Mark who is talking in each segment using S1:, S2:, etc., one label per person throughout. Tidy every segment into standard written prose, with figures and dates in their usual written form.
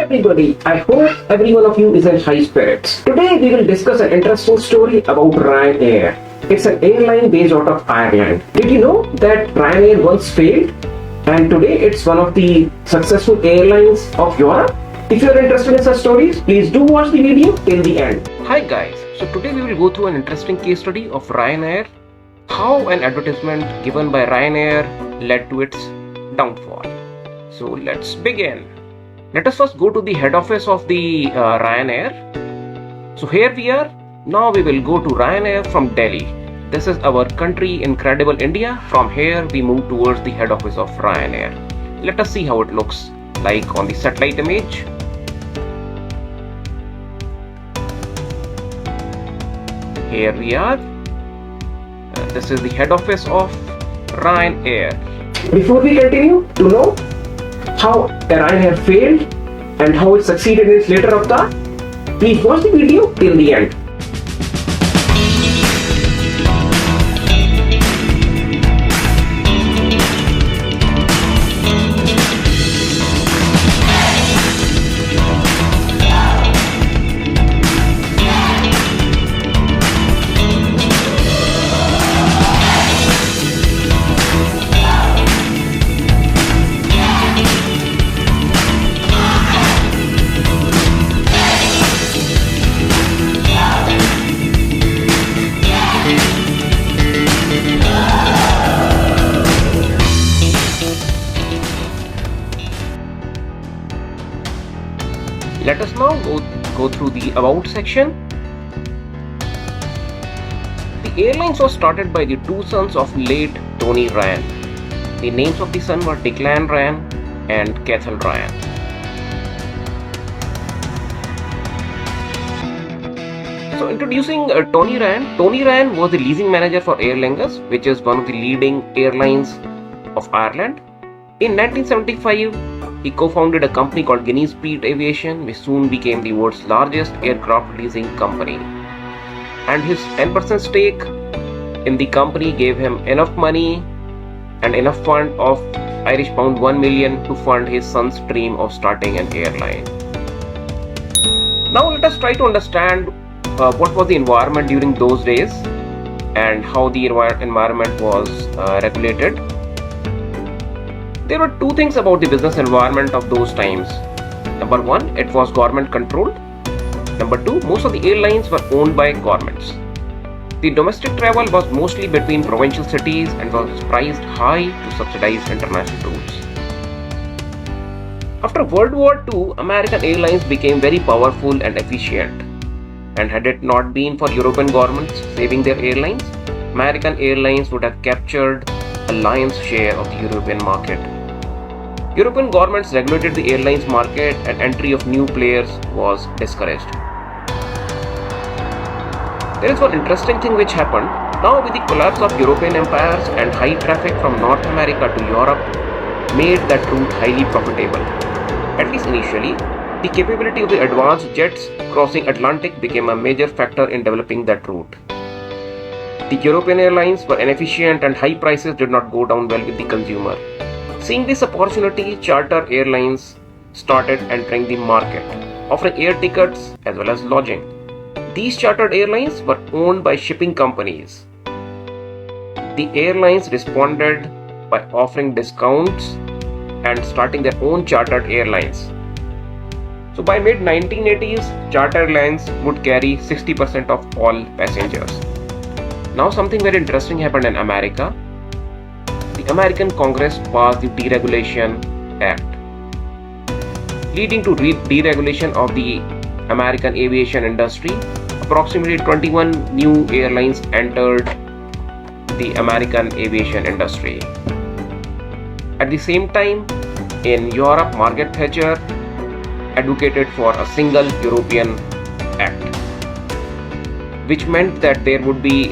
S1: everybody, I hope every one of you is in high spirits. Today we will discuss an interesting story about Ryanair. It's an airline based out of Ireland. Did you know that Ryanair once failed and today it's one of the successful airlines of Europe? If you are interested in such stories, please do watch the video till the end. Hi guys, so today we will go through an interesting case study of Ryanair, how an advertisement given by Ryanair led to its downfall. So let's begin. Let us first go to the head office of the Ryanair. So here we are. Now we will go to Ryanair from Delhi. This is our country, incredible India. From here we move towards the head office of Ryanair. Let us see how it looks like on the satellite image. Here we are. This is the head office of Ryanair. Before we continue to know how Ryanair failed and how it succeeded in its later avatar, please watch the video till the end. Let us now go through the About section. The airlines was started by the two sons of late Tony Ryan. The names of the son were Declan Ryan and Cathal Ryan. So introducing Tony Ryan. Tony Ryan was the leasing manager for Aer Lingus, which is one of the leading airlines of Ireland. In 1975, he co-founded a company called Guinness Speed Aviation, which soon became the world's largest aircraft leasing company. And his 10% stake in the company gave him enough money and enough fund of Irish pound 1 million to fund his son's dream of starting an airline. Now let us try to understand what was the environment during those days and how the environment was regulated. There were two things about the business environment of those times. Number one, it was government controlled. Number two, most of the airlines were owned by governments. The domestic travel was mostly between provincial cities and was priced high to subsidize international routes. After World War II, American airlines became very powerful and efficient. And had it not been for European governments saving their airlines, American airlines would have captured a lion's share of the European market. European governments regulated the airlines market and entry of new players was discouraged. There is one interesting thing which happened. Now with the collapse of European empires and high traffic from North America to Europe made that route highly profitable. At least initially, the capability of the advanced jets crossing Atlantic became a major factor in developing that route. The European airlines were inefficient and high prices did not go down well with the consumer. Seeing this opportunity, charter airlines started entering the market, offering air tickets as well as lodging. These chartered airlines were owned by shipping companies. The airlines responded by offering discounts and starting their own chartered airlines. So by mid-1980s, charter airlines would carry 60% of all passengers. Now something very interesting happened in America. The American Congress passed the Deregulation Act, leading to deregulation of the American aviation industry. Approximately 21 new airlines entered the American aviation industry. At the same time, in Europe, Margaret Thatcher advocated for a single European Act, which meant that there would be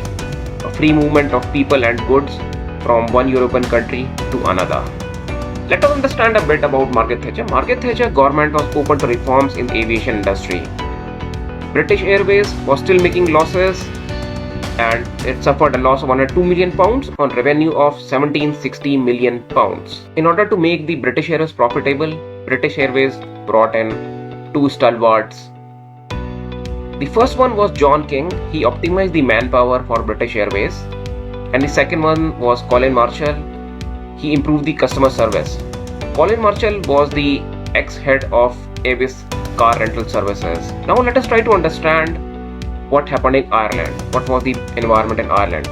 S1: a free movement of people and goods from one European country to another. Let us understand a bit about Margaret Thatcher. Margaret Thatcher government was open to reforms in the aviation industry. British Airways was still making losses and it suffered a loss of £102 million on revenue of £1760 million. In order to make the British Airways profitable, British Airways brought in two stalwarts. The first one was John King. He optimized the manpower for British Airways. And the second one was Colin Marshall. He improved the customer service. Colin Marshall was the ex-head of Avis car rental services. Now let us try to understand what happened in Ireland. What was the environment in Ireland?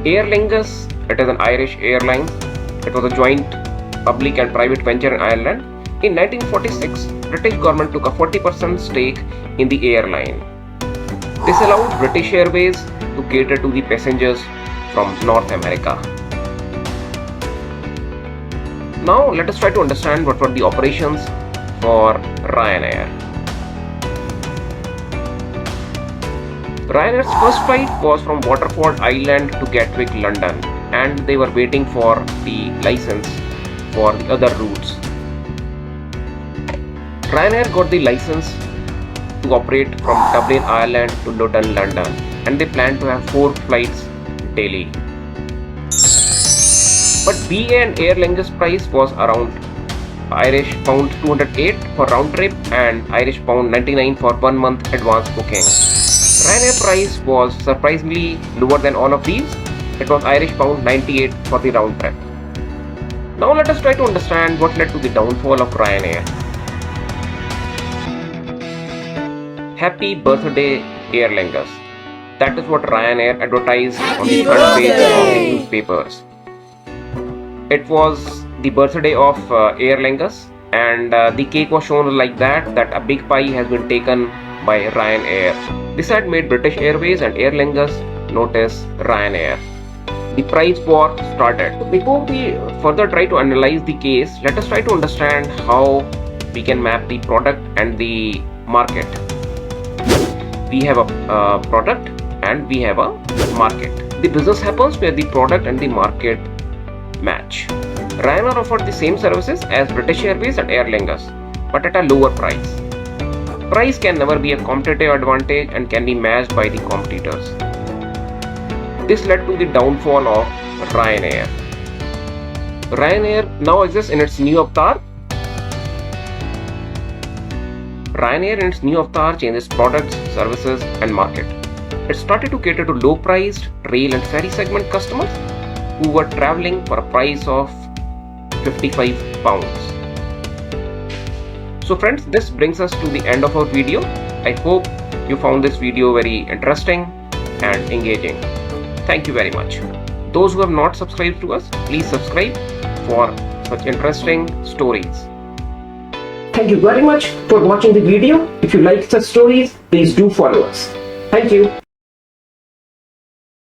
S1: Aer Lingus, it is an Irish airline. It was a joint public and private venture in Ireland. In 1946, British government took a 40% stake in the airline. This allowed British Airways to cater to the passengers from North America. Now let us try to understand what were the operations for Ryanair. Ryanair's first flight was from Waterford Island to Gatwick, London, and they were waiting for the license for the other routes. Ryanair got the license to operate from Dublin, Ireland to Luton, London, and they planned to have 4 flights daily. But BA and Aer Lingus price was around Irish pound 208 for round trip and Irish pound 99 for 1 month advance booking. Ryanair price was surprisingly lower than all of these. It was Irish pound 98 for the round trip. Now let us try to understand what led to the downfall of Ryanair. Happy birthday, Aer Lingus. That is what Ryanair advertised on the front page of the newspapers. It was the birthday of Aer Lingus, and the cake was shown like that a big pie has been taken by Ryanair. This had made British Airways and Aer Lingus notice Ryanair. The price war started. Before we further try to analyze the case, let us try to understand how we can map the product and the market. We have a product and we have a market. The business happens where the product and the market match. Ryanair offered the same services as British Airways and Aer Lingus, but at a lower price. Price can never be a competitive advantage and can be matched by the competitors. This led to the downfall of Ryanair. Ryanair now exists in its new avatar. Ryanair in its new avatar changes products, services and market. It started to cater to low-priced rail and ferry segment customers who were traveling for a price of £55. So friends, this brings us to the end of our video. I hope you found this video very interesting and engaging. Thank you very much. Those who have not subscribed to us, please subscribe for such interesting stories. Thank you very much for watching the video. If you like such stories, please do follow us. Thank you.